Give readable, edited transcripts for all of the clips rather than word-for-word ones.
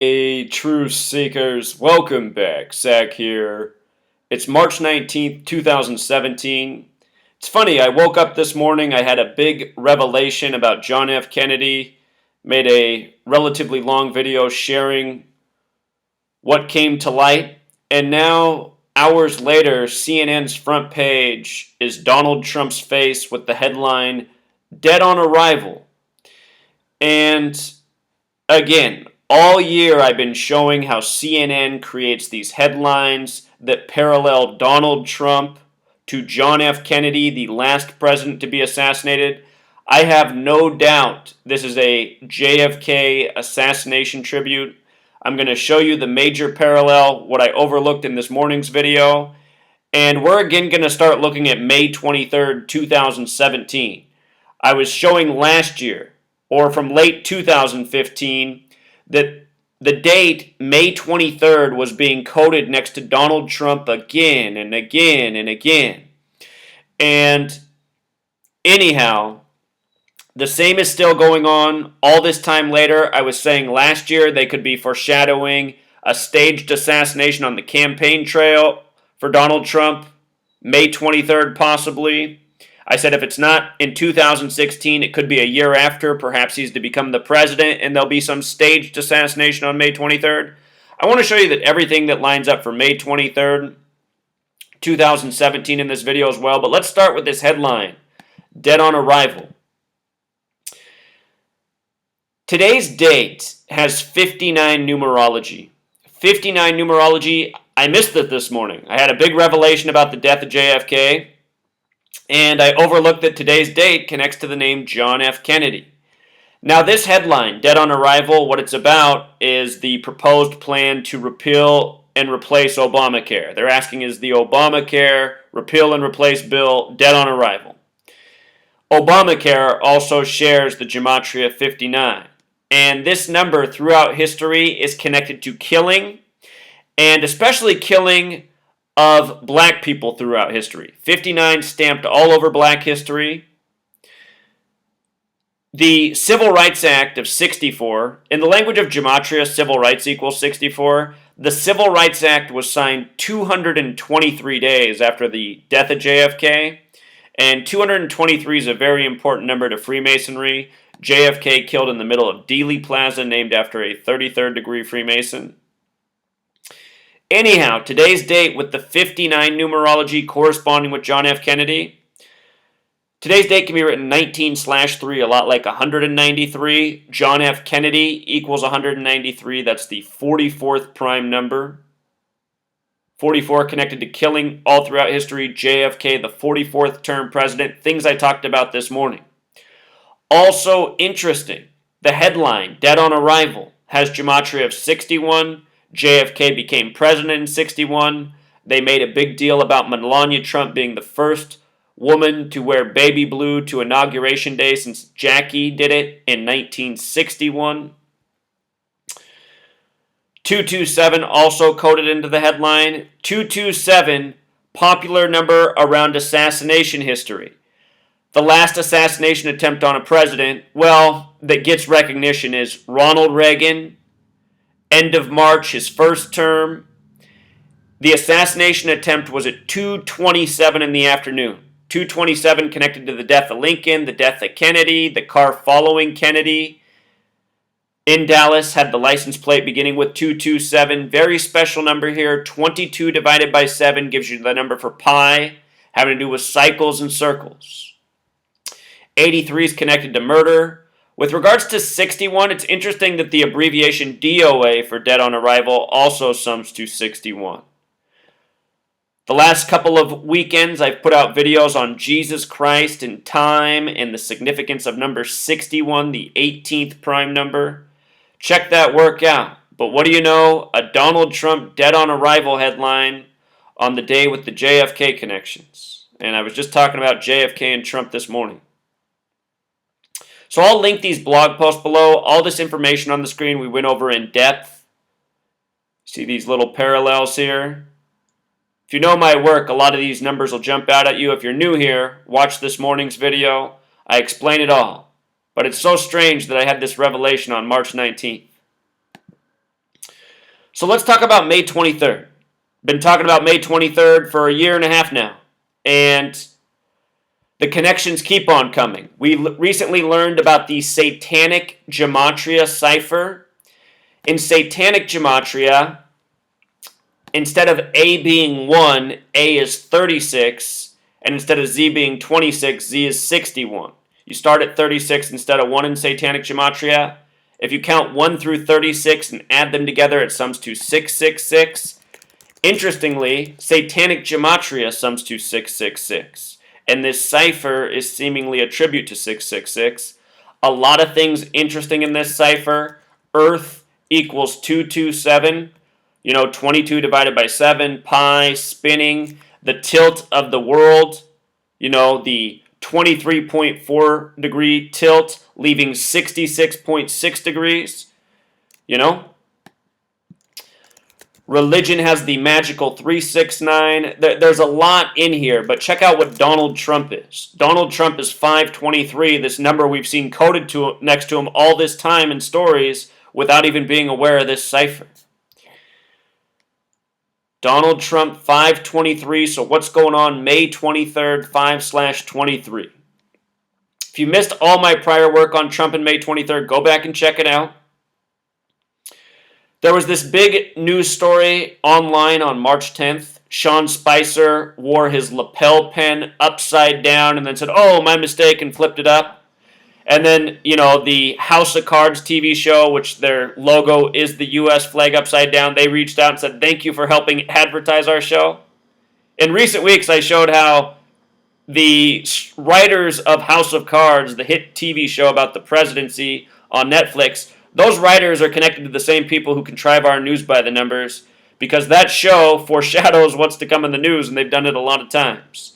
Hey, truth seekers, welcome back. Zach here. It's March 19th, 2017. It's funny, I woke up this morning, I had a big revelation about John F. Kennedy, made a relatively long video sharing what came to light, and now, hours later, CNN's front page is Donald Trump's face with the headline, Dead on Arrival. And again, all year I've been showing how CNN creates these headlines that parallel Donald Trump to John F. Kennedy, the last president to be assassinated. I have no doubt this is a JFK assassination tribute. I'm going to show you the major parallel, what I overlooked in this morning's video, and we're again going to start looking at May 23rd, 2017. I was showing last year, or from late 2015, that the date, May 23rd, was being coded next to Donald Trump again and again and again. And anyhow, the same is still going on all this time later. I was saying last year they could be foreshadowing a staged assassination on the campaign trail for Donald Trump, May 23rd possibly. I said if it's not in 2016, it could be a year after. Perhaps he's to become the president and there'll be some staged assassination on May 23rd. I want to show you that everything that lines up for May 23rd, 2017 in this video as well. But let's start with this headline, Dead on Arrival. Today's date has 59 numerology. 59 numerology, I missed it this morning. I had a big revelation about the death of JFK. And I overlooked that today's date connects to the name John F. Kennedy. Now this headline, Dead on Arrival, what it's about is the proposed plan to repeal and replace Obamacare. They're asking, is the Obamacare repeal and replace bill dead on arrival? Obamacare also shares the Gematria 59. And this number throughout history is connected to killing, and especially killing of black people throughout history. 59 stamped all over black history. The Civil Rights Act of 64, in the language of Gematria, civil rights equals 64. The Civil Rights Act was signed 223 days after the death of JFK, and 223 is a very important number to Freemasonry. JFK killed in the middle of Dealey Plaza, named after a 33rd degree Freemason. Anyhow, today's date with the 59 numerology corresponding with John F. Kennedy. Today's date can be written 19/3, a lot like 193. John F. Kennedy equals 193. That's the 44th prime number. 44 connected to killing all throughout history. JFK, the 44th term president. Things I talked about this morning. Also interesting, the headline, Dead on Arrival, has Gematria of 61. JFK became president in 61. They made a big deal about Melania Trump being the first woman to wear baby blue to Inauguration Day since Jackie did it in 1961. 227 also coded into the headline. 227, popular number around assassination history. The last assassination attempt on a president, well, that gets recognition is Ronald Reagan. End of March, his first term. The assassination attempt was at 2:27 in the afternoon. 2:27 connected to the death of Lincoln, the death of Kennedy, the car following Kennedy in Dallas had the license plate beginning with 227. Very special number here. 22 divided by 7 gives you the number for pi, having to do with cycles and circles. 83 is connected to murder. With regards to 61, it's interesting that the abbreviation DOA for Dead on Arrival also sums to 61. The last couple of weekends, I've put out videos on Jesus Christ and time and the significance of number 61, the 18th prime number. Check that work out. But what do you know? A Donald Trump Dead on Arrival headline on the day with the JFK connections. And I was just talking about JFK and Trump this morning. So I'll link these blog posts below. All this information on the screen we went over in depth. See these little parallels here? If you know my work, a lot of these numbers will jump out at you. If you're new here, watch this morning's video. I explain it all. But it's so strange that I had this revelation on March 19th. So let's talk about May 23rd. Been talking about May 23rd for a year and a half now. And the connections keep on coming. We recently learned about the satanic Gematria cipher. In satanic Gematria, instead of A being 1, A is 36, and instead of Z being 26, Z is 61. You start at 36 instead of 1 in satanic Gematria. If you count 1 through 36 and add them together, it sums to 666. Interestingly, satanic Gematria sums to 666. And this cipher is seemingly a tribute to 666. A lot of things interesting in this cipher. Earth equals 227. 22 divided by 7. Pi, spinning. The tilt of the world. The 23.4 degree tilt, leaving 66.6 degrees. Religion has the magical 369. There's a lot in here, but check out what Donald Trump is. Donald Trump is 523, this number we've seen coded next to him all this time in stories without even being aware of this cipher. Donald Trump 523, so what's going on May 23rd, 5/23? If you missed all my prior work on Trump and May 23rd, go back and check it out. There was this big news story online on March 10th. Sean Spicer wore his lapel pin upside down and then said, "Oh, my mistake," and flipped it up. And then, the House of Cards TV show, which their logo is the U.S. flag upside down, they reached out and said, "Thank you for helping advertise our show." In recent weeks, I showed how the writers of House of Cards, the hit TV show about the presidency on Netflix, those writers are connected to the same people who contrive our news by the numbers, because that show foreshadows what's to come in the news, and they've done it a lot of times.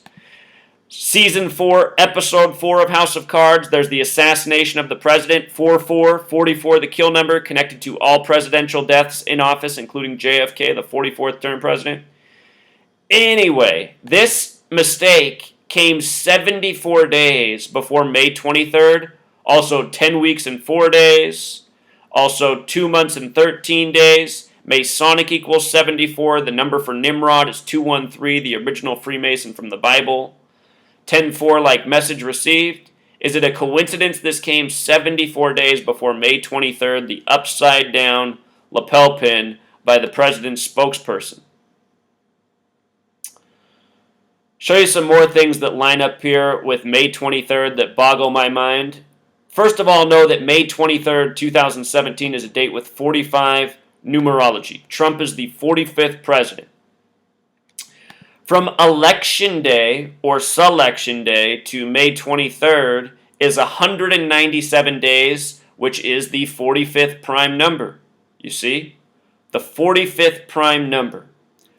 Season 4, Episode 4 of House of Cards, there's the assassination of the president, 44, the kill number, connected to all presidential deaths in office, including JFK, the 44th term president. Anyway, this mistake came 74 days before May 23rd, also 10 weeks and 4 days, also 2 months and 13 days. Masonic equals 74. The number for Nimrod is 213, the original Freemason from the Bible. 10-4, like message received. Is it a coincidence this came 74 days before May 23rd, the upside down lapel pin by the president's spokesperson? Show you some more things that line up here with May 23rd that boggle my mind. First of all, know that May 23rd, 2017 is a date with 45 numerology. Trump is the 45th president. From Election Day or Selection Day to May 23rd is 197 days, which is the 45th prime number. You see? The 45th prime number.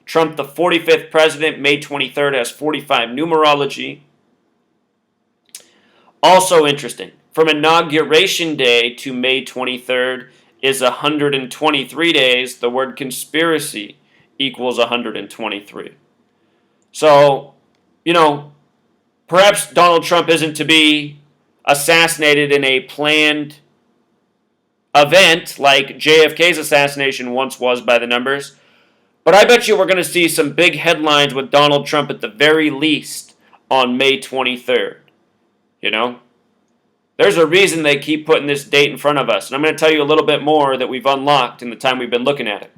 Trump, the 45th president, May 23rd has 45 numerology. Also interesting. From Inauguration Day to May 23rd is 123 days. The word conspiracy equals 123. So, perhaps Donald Trump isn't to be assassinated in a planned event like JFK's assassination once was by the numbers. But I bet you we're going to see some big headlines with Donald Trump at the very least on May 23rd. There's a reason they keep putting this date in front of us. And I'm going to tell you a little bit more that we've unlocked in the time we've been looking at it.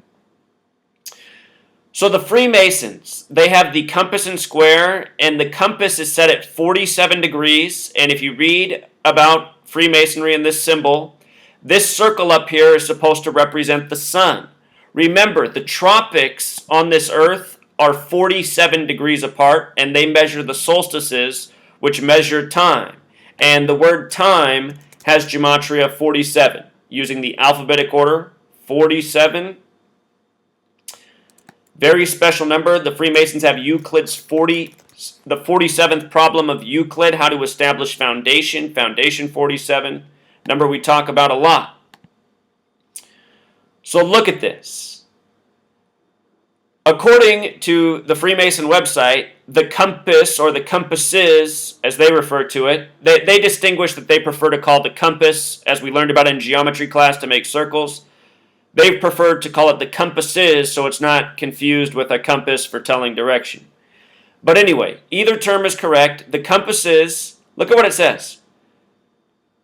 So the Freemasons, they have the compass and square, and the compass is set at 47 degrees. And if you read about Freemasonry and this symbol, this circle up here is supposed to represent the sun. Remember, the tropics on this earth are 47 degrees apart, and they measure the solstices, which measure time. And the word time has Gematria 47, using the alphabetic order, 47. Very special number. The Freemasons have Euclid's the 47th problem of Euclid, how to establish foundation 47, number we talk about a lot. So look at this. According to the Freemason website, the compass, or the compasses, as they refer to it, they distinguish that they prefer to call the compass, as we learned about in geometry class, to make circles. They've preferred to call it the compasses so it's not confused with a compass for telling direction. But anyway, either term is correct. The compasses, look at what it says.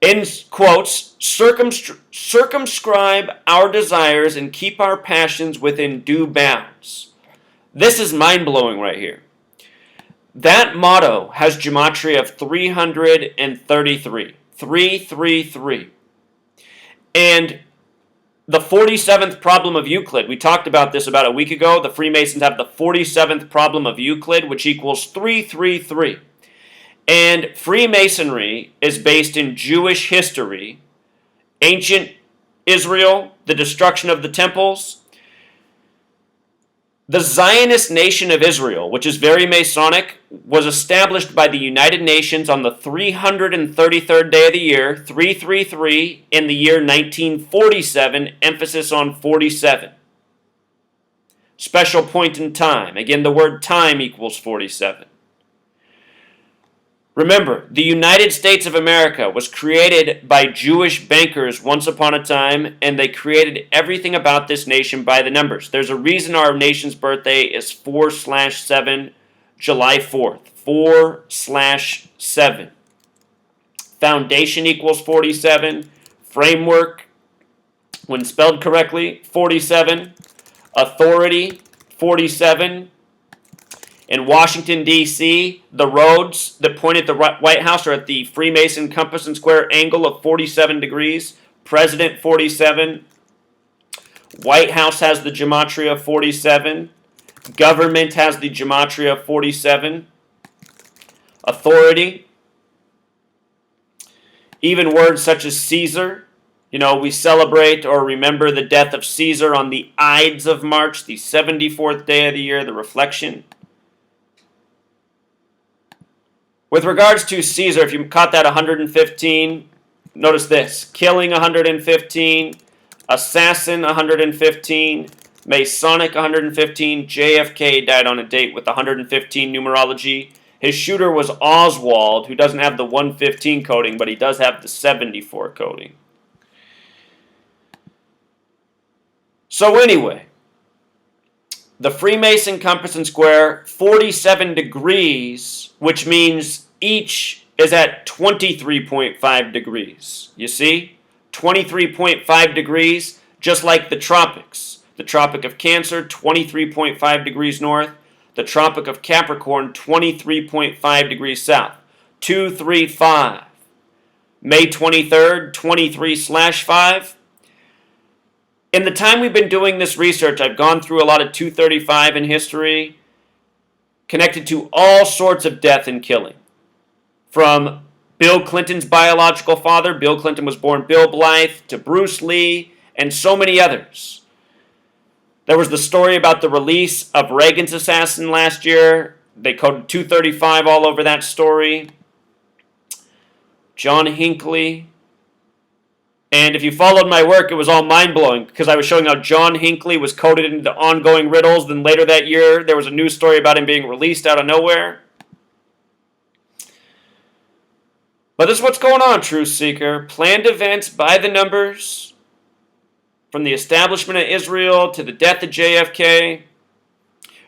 In quotes, circumscribe our desires and keep our passions within due bounds. This is mind-blowing right here. That motto has gematria of 333. 333. And the 47th problem of Euclid, we talked about this about a week ago. The Freemasons have the 47th problem of Euclid, which equals 333. And Freemasonry is based in Jewish history, ancient Israel, the destruction of the temples. The Zionist nation of Israel, which is very Masonic, was established by the United Nations on the 333rd day of the year, 333, in the year 1947, emphasis on 47. Special point in time. Again, the word time equals 47. Remember, the United States of America was created by Jewish bankers once upon a time, and they created everything about this nation by the numbers. There's a reason our nation's birthday is 4/7, July 4th. 4/7. Foundation equals 47. Framework, when spelled correctly, 47. Authority, 47. In Washington, D.C., the roads that point at the White House are at the Freemason compass and square angle of 47 degrees. President, 47. White House has the gematria 47. Government has the gematria 47. Authority. Even words such as Caesar. We celebrate or remember the death of Caesar on the Ides of March, the 74th day of the year, the reflection. With regards to Caesar, if you caught that 115, notice this. Killing 115, assassin 115, Masonic 115, JFK died on a date with 115 numerology. His shooter was Oswald, who doesn't have the 115 coding, but he does have the 74 coding. So anyway, the Freemason compass and square, 47 degrees, which means each is at 23.5 degrees. You see? 23.5 degrees, just like the tropics. The Tropic of Cancer, 23.5 degrees north. The Tropic of Capricorn, 23.5 degrees south. 235. May 23rd, 23/5. In the time we've been doing this research, I've gone through a lot of 235 in history, connected to all sorts of death and killing. From Bill Clinton's biological father, Bill Clinton was born Bill Blythe, to Bruce Lee, and so many others. There was the story about the release of Reagan's assassin last year. They coded 235 all over that story. John Hinckley. And if you followed my work, it was all mind-blowing because I was showing how John Hinckley was coded into ongoing riddles. Then later that year, there was a news story about him being released out of nowhere. But this is what's going on, Truth Seeker. Planned events by the numbers, from the establishment of Israel to the death of JFK.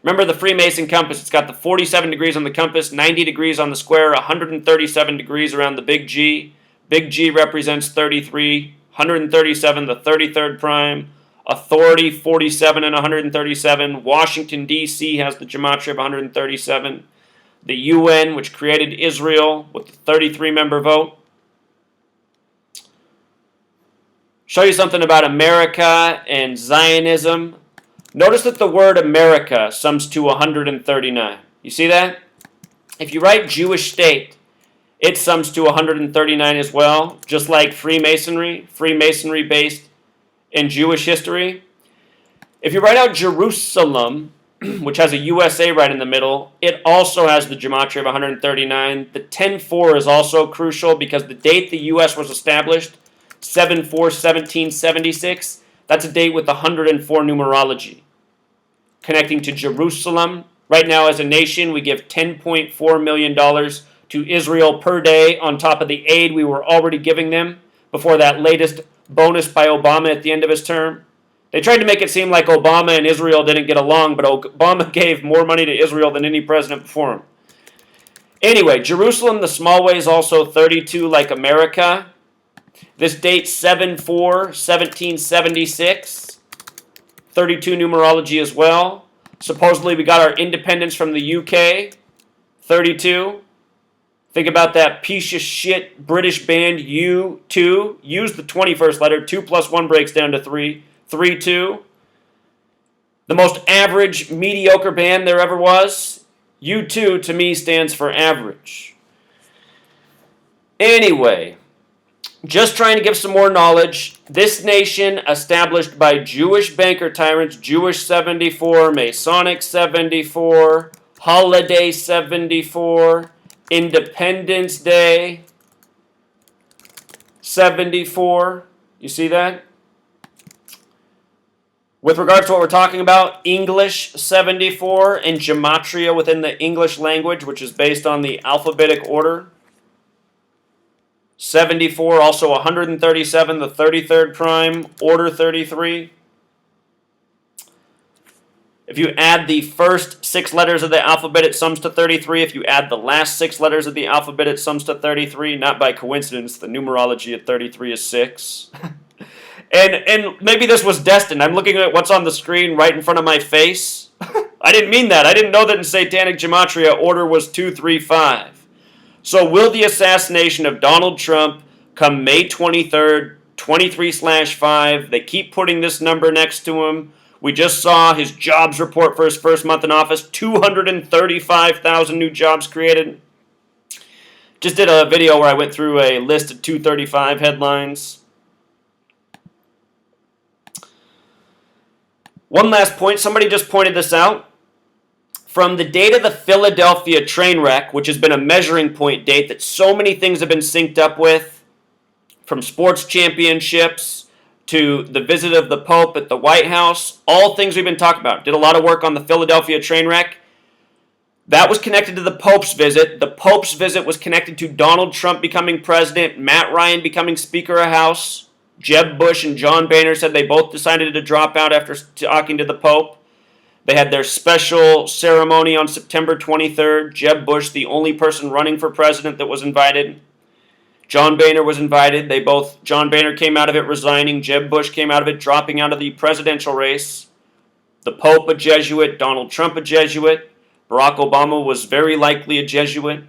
Remember the Freemason compass. It's got the 47 degrees on the compass, 90 degrees on the square, 137 degrees around the big G. Big G represents 33, 137, the 33rd prime. Authority, 47 and 137. Washington, D.C. has the gematria of 137. The UN, which created Israel with the 33-member vote. Show you something about America and Zionism. Notice that the word America sums to 139. You see that? If you write Jewish state, it sums to 139 as well, just like Freemasonry based in Jewish history. If you write out Jerusalem, which has a USA right in the middle, it also has the gematria of 139. The 10-4 is also crucial because the date the U.S. was established, 7/4/1776, that's a date with 104 numerology. Connecting to Jerusalem, right now as a nation, we give $10.4 million to Israel per day on top of the aid we were already giving them before that latest bonus by Obama at the end of his term. They tried to make it seem like Obama and Israel didn't get along, but Obama gave more money to Israel than any president before him. Anyway, Jerusalem, the small way, is also 32 like America. This dates 7/4/1776. 32 numerology as well. Supposedly we got our independence from the UK. 32. Think about that piece of shit British band U2. Use the 21st letter. 2 plus 1 breaks down to 3. 3-2. The most average, mediocre band there ever was. U2 to me stands for average. Anyway, just trying to give some more knowledge. This nation, established by Jewish banker tyrants, Jewish 74, Masonic 74, Holiday 74, Independence Day 74. You see that? With regards to what we're talking about, English 74 and Gematria within the English language, which is based on the alphabetic order. 74, also 137, the 33rd prime, order 33. If you add the first 6 letters of the alphabet, it sums to 33. If you add the last 6 letters of the alphabet, it sums to 33. Not by coincidence, the numerology at 33 is 6. And maybe this was destined. I'm looking at what's on the screen right in front of my face. I didn't mean that. I didn't know that in Satanic Gematria, order was 235. So will the assassination of Donald Trump come May 23rd, 23/5? They keep putting this number next to him. We just saw his jobs report for his first month in office. 235,000 new jobs created. Just did a video where I went through a list of 235 headlines. One last point. Somebody just pointed this out. From the date of the Philadelphia train wreck, which has been a measuring point date that so many things have been synced up with, from sports championships to the visit of the Pope at the White House, all things we've been talking about. Did a lot of work on the Philadelphia train wreck. That was connected to the Pope's visit. The Pope's visit was connected to Donald Trump becoming president, Matt Ryan becoming Speaker of House. Jeb Bush and John Boehner said they both decided to drop out after talking to the Pope. They had their special ceremony on September 23rd. Jeb Bush, the only person running for president that was invited. John Boehner was invited. John Boehner came out of it resigning. Jeb Bush came out of it dropping out of the presidential race. The Pope, a Jesuit. Donald Trump, a Jesuit. Barack Obama was very likely a Jesuit.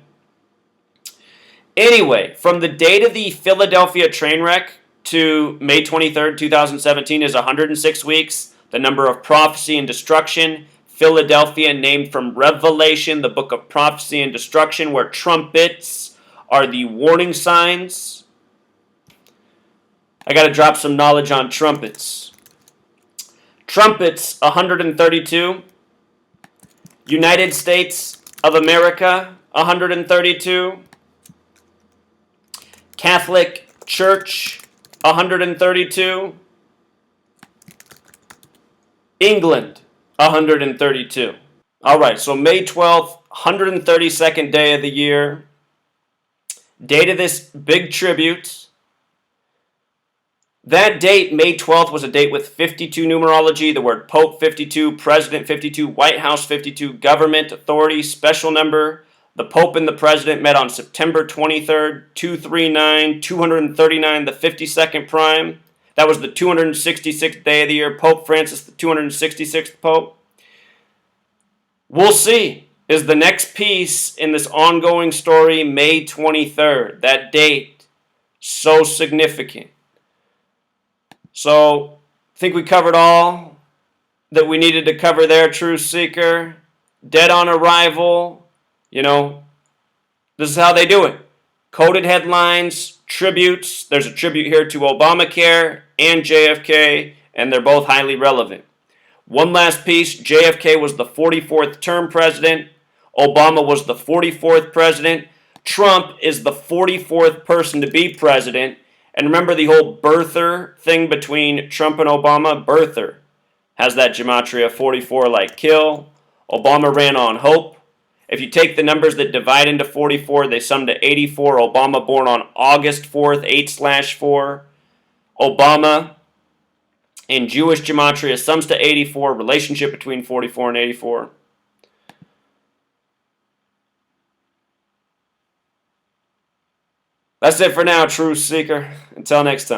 Anyway, from the date of the Philadelphia train wreck to May 23rd, 2017 is 106 weeks. The number of prophecy and destruction. Philadelphia, named from Revelation, the book of prophecy and destruction, where trumpets are the warning signs. I got to drop some knowledge on trumpets. Trumpets, 132. United States of America, 132. Catholic Church, 132. England, 132. All right, so May 12th, 132nd day of the year. Date of this big tribute. That date, May 12th, was a date with 52 numerology, the word Pope 52, President 52, White House 52, Government, Authority, special number. The Pope and the President met on September 23rd, 239, 239, the 52nd prime. That was the 266th day of the year. Pope Francis, the 266th Pope. We'll see. Is the next piece in this ongoing story May 23rd? That date, so significant. So, I think we covered all that we needed to cover there, True Seeker. Dead on arrival. This is how they do it. Coded headlines, tributes. There's a tribute here to Obamacare and JFK, and they're both highly relevant. One last piece. JFK was the 44th term president. Obama was the 44th president. Trump is the 44th person to be president. And remember the whole birther thing between Trump and Obama? Birther has that gematria 44 like kill. Obama ran on hope. If you take the numbers that divide into 44, they sum to 84. Obama born on August 4th, 8/4. Obama In Jewish Gematria, sums to 84, relationship between 44 and 84. That's it for now, Truth Seeker. Until next time.